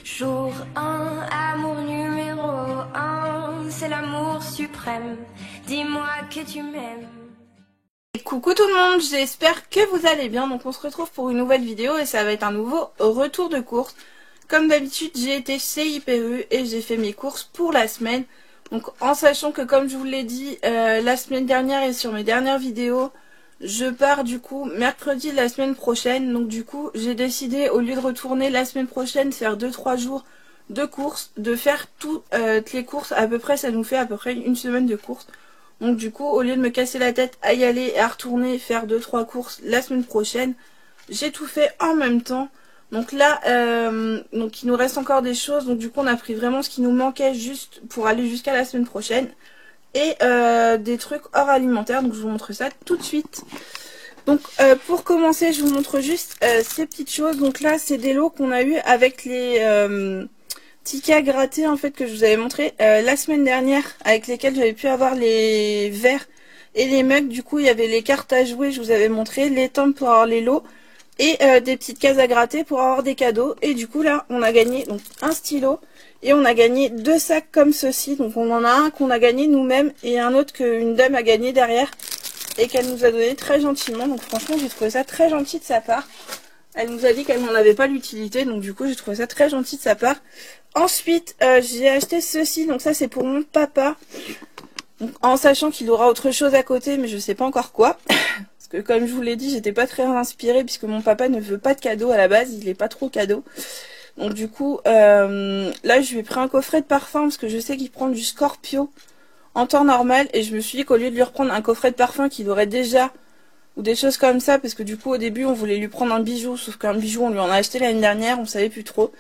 Jour 1, amour numéro 1, c'est l'amour suprême. Dis-moi que tu m'aimes. Coucou tout le monde, j'espère que vous allez bien. Donc on se retrouve pour une nouvelle vidéo et ça va être un nouveau retour de course. Comme d'habitude, j'ai été chez Hyper U et j'ai fait mes courses pour la semaine. Donc en sachant que comme je vous l'ai dit la semaine dernière et sur mes dernières vidéos, je pars du coup mercredi de la semaine prochaine. Donc du coup j'ai décidé, au lieu de retourner la semaine prochaine, faire 2-3 jours de courses, de faire toutes les courses. À peu près, ça nous fait à peu près une semaine de courses. Donc du coup, au lieu de me casser la tête à y aller et à retourner faire 2-3 courses la semaine prochaine, j'ai tout fait en même temps. Donc là, donc il nous reste encore des choses. Donc du coup, on a pris vraiment ce qui nous manquait juste pour aller jusqu'à la semaine prochaine. Et des trucs hors alimentaire. Donc je vous montre ça tout de suite. Donc pour commencer, je vous montre juste ces petites choses. Donc là, c'est des lots qu'on a eu avec les tickets à gratter en fait que je vous avais montré la semaine dernière, avec lesquels j'avais pu avoir les verres et les mugs. Du coup, il y avait les cartes à jouer, je vous avais montré, les tombes pour avoir les lots et des petites cases à gratter pour avoir des cadeaux. Et du coup là, on a gagné donc un stylo et on a gagné 2 sacs comme ceci. Donc on en a un qu'on a gagné nous-mêmes et un autre qu'une dame a gagné derrière et qu'elle nous a donné très gentiment. Donc franchement, j'ai trouvé ça très gentil de sa part. Elle nous a dit qu'elle n'en avait pas l'utilité, donc du coup j'ai trouvé ça très gentil de sa part. Ensuite, j'ai acheté ceci, donc ça c'est pour mon papa. Donc, en sachant qu'il aura autre chose à côté, mais je sais pas encore quoi. Parce que comme je vous l'ai dit, j'étais pas très inspirée, puisque mon papa ne veut pas de cadeau à la base, il est pas trop cadeau. Donc du coup, là je lui ai pris un coffret de parfum, parce que je sais qu'il prend du Scorpio en temps normal. Et je me suis dit qu'au lieu de lui reprendre un coffret de parfum qu'il aurait déjà, ou des choses comme ça, parce que du coup au début on voulait lui prendre un bijou, sauf qu'un bijou on lui en a acheté l'année dernière, on savait plus trop.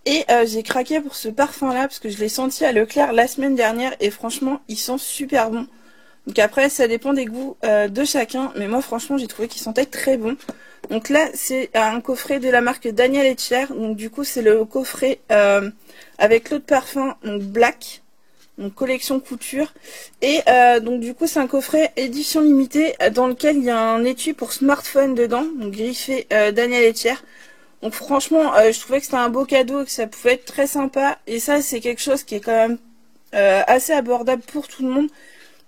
Et j'ai craqué pour ce parfum là, parce que je l'ai senti à Leclerc la semaine dernière, et franchement il sent super bon. Donc après ça dépend des goûts de chacun, mais moi franchement j'ai trouvé qu'il sentait très bon. Donc là c'est un coffret de la marque Daniel Etcher, donc du coup c'est le coffret avec l'eau de parfum, donc Black. Donc collection couture. Et donc du coup c'est un coffret édition limitée dans lequel il y a un étui pour smartphone dedans, donc griffé Daniel Etcher. Donc franchement je trouvais que c'était un beau cadeau et que ça pouvait être très sympa. Et ça c'est quelque chose qui est quand même assez abordable pour tout le monde.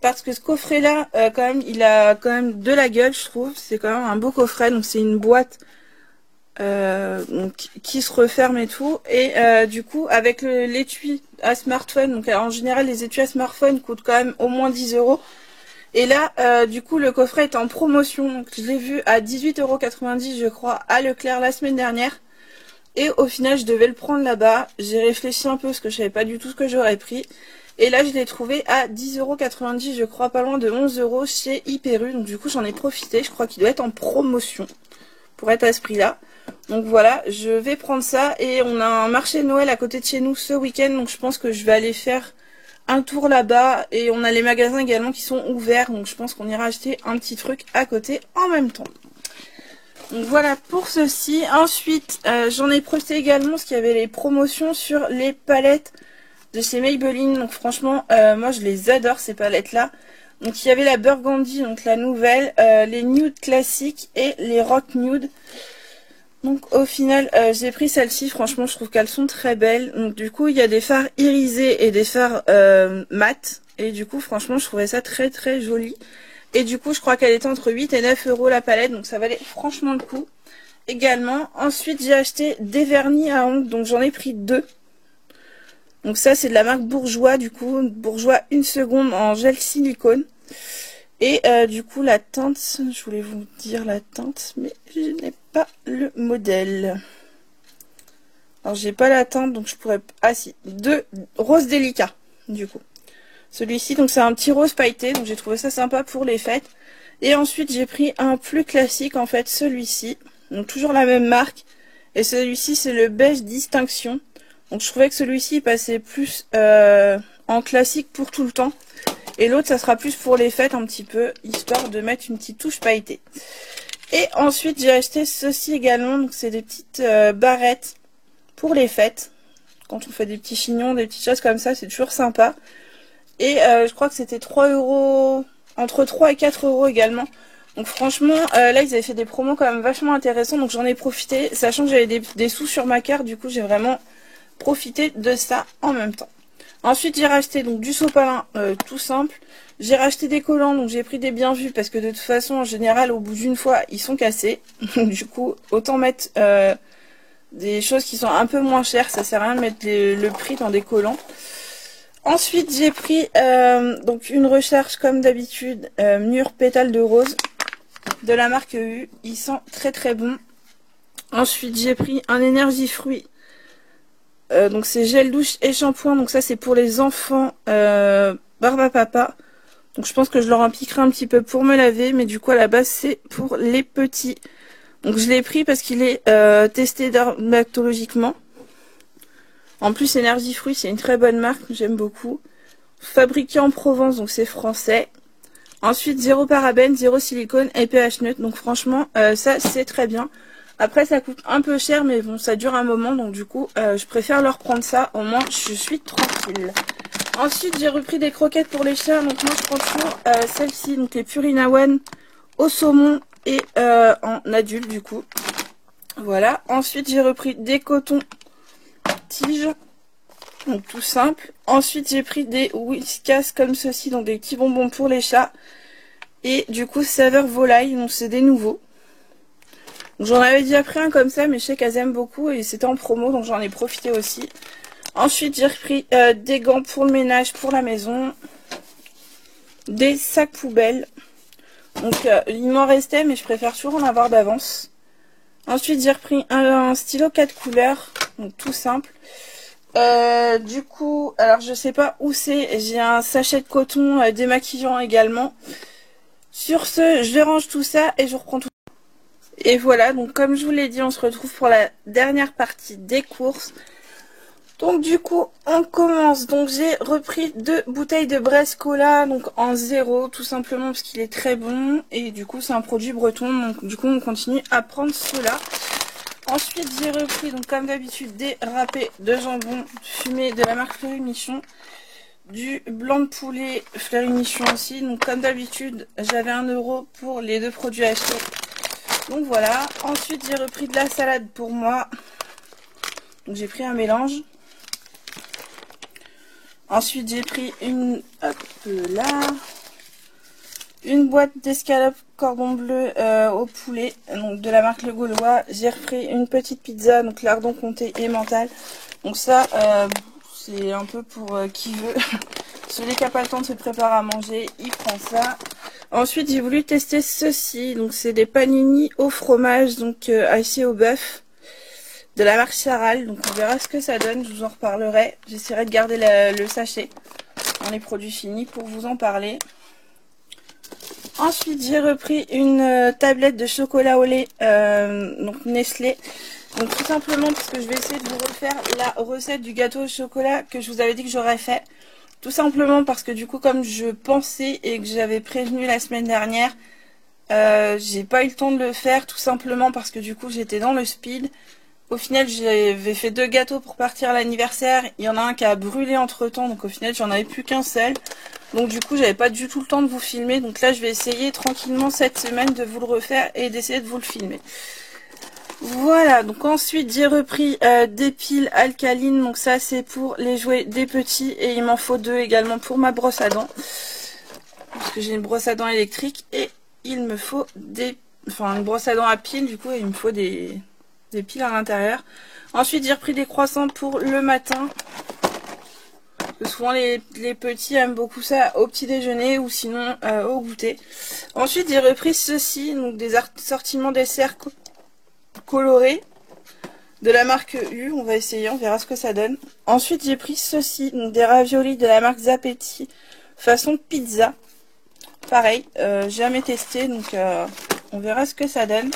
Parce que ce coffret là quand même il a quand même de la gueule, je trouve. C'est quand même un beau coffret. Donc c'est une boîte donc, qui se referme et tout, et du coup avec l'étui à smartphone, donc en général les étuis à smartphone coûtent quand même au moins 10 €, et là du coup le coffret est en promotion, donc je l'ai vu à 18,90 € je crois à Leclerc la semaine dernière, et au final je devais le prendre là-bas. J'ai réfléchi un peu parce que je savais pas du tout ce que j'aurais pris, et là je l'ai trouvé à 10,90 € je crois, pas loin de 11 € chez Hyper U. Donc du coup j'en ai profité, je crois qu'il doit être en promotion pour être à ce prix là. Donc voilà, je vais prendre ça, et on a un marché de Noël à côté de chez nous ce week-end, donc je pense que je vais aller faire un tour là-bas, et on a les magasins également qui sont ouverts, donc je pense qu'on ira acheter un petit truc à côté en même temps. Donc voilà pour ceci. Ensuite j'en ai profité également parce qu'il y avait les promotions sur les palettes de chez Maybelline. Donc franchement moi je les adore ces palettes là. Donc il y avait la Burgundy, donc la nouvelle, les nude classiques et les rock nude. Donc au final j'ai pris celle-ci, franchement je trouve qu'elles sont très belles. Donc du coup il y a des fards irisés et des fards mat, et du coup franchement je trouvais ça très très joli. Et du coup je crois qu'elle était entre 8 et 9 € la palette, donc ça valait franchement le coup également. Ensuite j'ai acheté des vernis à ongles, donc j'en ai pris 2. Donc ça c'est de la marque Bourjois, du coup Bourjois 1 seconde en gel silicone. Et du coup la teinte, je voulais vous dire la teinte, mais je n'ai pas le modèle. Alors j'ai pas la teinte, donc je pourrais... Ah si, de rose délicat du coup. Celui-ci, donc c'est un petit rose pailleté, donc j'ai trouvé ça sympa pour les fêtes. Et ensuite j'ai pris un plus classique en fait, celui-ci. Donc toujours la même marque. Et celui-ci c'est le beige distinction. Donc je trouvais que celui-ci passait plus en classique pour tout le temps. Et l'autre, ça sera plus pour les fêtes un petit peu, histoire de mettre une petite touche pailletée. Et ensuite, j'ai acheté ceci également. Donc c'est des petites barrettes pour les fêtes. Quand on fait des petits chignons, des petites choses comme ça, c'est toujours sympa. Et je crois que c'était 3 €, entre 3 et 4 € également. Donc franchement, là, ils avaient fait des promos quand même vachement intéressants. Donc j'en ai profité, sachant que j'avais des sous sur ma carte. Du coup, j'ai vraiment profiter de ça en même temps. Ensuite, j'ai racheté donc du sopalin tout simple. J'ai racheté des collants, donc j'ai pris des bien vus parce que de toute façon, en général, au bout d'une fois, ils sont cassés. Du coup, autant mettre des choses qui sont un peu moins chères. Ça sert à rien de mettre le prix dans des collants. Ensuite, j'ai pris donc une recharge comme d'habitude, mûre pétale de rose de la marque EU. Il sent très très bon. Ensuite, j'ai pris un énergie fruit. Donc c'est gel douche et shampoing. Donc ça c'est pour les enfants barbe à papa. Donc je pense que je leur en piquerai un petit peu pour me laver. Mais du coup à la base c'est pour les petits. Donc je l'ai pris parce qu'il est testé dermatologiquement. En plus énergie fruit c'est une très bonne marque. J'aime beaucoup. Fabriqué en Provence, donc c'est français. Ensuite, zéro parabène, zéro silicone et pH neutre. Donc franchement, ça c'est très bien. Après, ça coûte un peu cher, mais bon, ça dure un moment. Donc du coup, je préfère leur prendre ça. Au moins, je suis tranquille. Ensuite, j'ai repris des croquettes pour les chats. Donc moi, je prends toujours celle-ci. Donc les Purina One au saumon et en adulte du coup. Voilà. Ensuite, j'ai repris des cotons tiges. Donc tout simple. Ensuite, j'ai pris des Whiskas comme ceci. Donc des petits bonbons pour les chats. Et du coup, saveur volaille. Donc c'est des nouveaux. J'en avais déjà pris un comme ça, mais je sais qu'elles aiment beaucoup et c'était en promo, donc j'en ai profité aussi. Ensuite, j'ai repris des gants pour le ménage, pour la maison. Des sacs poubelles. Donc, il m'en restait, mais je préfère toujours en avoir d'avance. Ensuite, j'ai repris un stylo 4 couleurs, donc tout simple. Du coup, alors je sais pas où c'est, j'ai un sachet de coton démaquillant également. Sur ce, je range tout ça et je reprends tout. Et voilà, donc comme je vous l'ai dit, on se retrouve pour la dernière partie des courses. Donc du coup, on commence. Donc j'ai repris 2 bouteilles de Brest Cola, donc en 0, tout simplement parce qu'il est très bon. Et du coup, c'est un produit breton, donc du coup, on continue à prendre cela. Ensuite, j'ai repris, donc comme d'habitude, des râpés de jambon fumé de la marque Fleury Michon. Du blanc de poulet Fleury Michon aussi. Donc comme d'habitude, j'avais 1 € pour les 2 produits achetés. Donc voilà, ensuite j'ai repris de la salade pour moi. Donc j'ai pris un mélange. Ensuite j'ai pris une, hop là, une boîte d'escalope cordon bleu au poulet, donc de la marque Le Gaulois. J'ai repris une petite pizza, donc lardon comté et mental. Donc ça, c'est un peu pour qui veut. Celui qui n'a pas le temps de se préparer à manger, il prend ça. Ensuite, j'ai voulu tester ceci. Donc, c'est des panini au fromage, donc hachés au bœuf, de la marque Charal. Donc, on verra ce que ça donne. Je vous en reparlerai. J'essaierai de garder le sachet dans les produits finis pour vous en parler. Ensuite, j'ai repris une tablette de chocolat au lait, donc Nestlé. Donc, tout simplement parce que je vais essayer de vous refaire la recette du gâteau au chocolat que je vous avais dit que j'aurais fait. Tout simplement parce que du coup, comme je pensais et que j'avais prévenu la semaine dernière, j'ai pas eu le temps de le faire. Tout simplement parce que du coup, j'étais dans le speed. Au final, j'avais fait 2 gâteaux pour partir à l'anniversaire. Il y en a un qui a brûlé entre temps. Donc au final, j'en avais plus qu'un seul. Donc du coup, j'avais pas du tout le temps de vous filmer. Donc là, je vais essayer tranquillement cette semaine de vous le refaire et d'essayer de vous le filmer. Voilà, donc ensuite j'ai repris des piles alcalines, donc ça c'est pour les jouets des petits et il m'en faut 2 également pour ma brosse à dents. Parce que j'ai une brosse à dents électrique et il me faut une brosse à dents à piles du coup et il me faut des piles à l'intérieur. Ensuite j'ai repris des croissants pour le matin. Parce que souvent les petits aiment beaucoup ça au petit déjeuner ou sinon au goûter. Ensuite j'ai repris ceci, donc des assortiments desserts coloré de la marque U. On va essayer, on verra ce que ça donne. Ensuite j'ai pris ceci, donc des raviolis de la marque Zapetti façon pizza. Pareil, jamais testé, donc on verra ce que ça donne.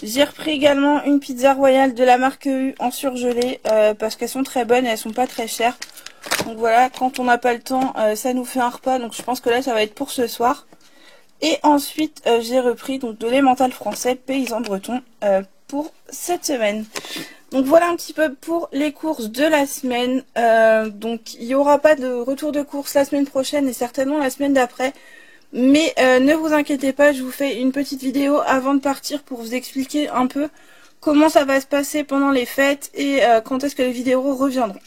J'ai repris également une pizza royale de la marque U en surgelé parce qu'elles sont très bonnes et elles sont pas très chères. Donc voilà, quand on n'a pas le temps, ça nous fait un repas, donc je pense que là ça va être pour ce soir. Et ensuite j'ai repris donc de l'emmental français paysan breton pour cette semaine. Donc voilà un petit peu pour les courses de la semaine. Donc il n'y aura pas de retour de course la semaine prochaine et certainement la semaine d'après. Mais ne vous inquiétez pas, je vous fais une petite vidéo avant de partir pour vous expliquer un peu comment ça va se passer pendant les fêtes et quand est-ce que les vidéos reviendront.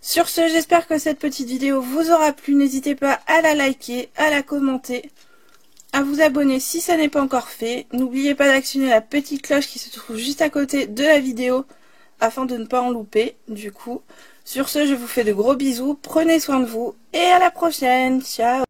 Sur ce, j'espère que cette petite vidéo vous aura plu. N'hésitez pas à la liker, à la commenter, à vous abonner si ça n'est pas encore fait. N'oubliez pas d'actionner la petite cloche qui se trouve juste à côté de la vidéo afin de ne pas en louper. Du coup, sur ce, je vous fais de gros bisous, prenez soin de vous et à la prochaine. Ciao!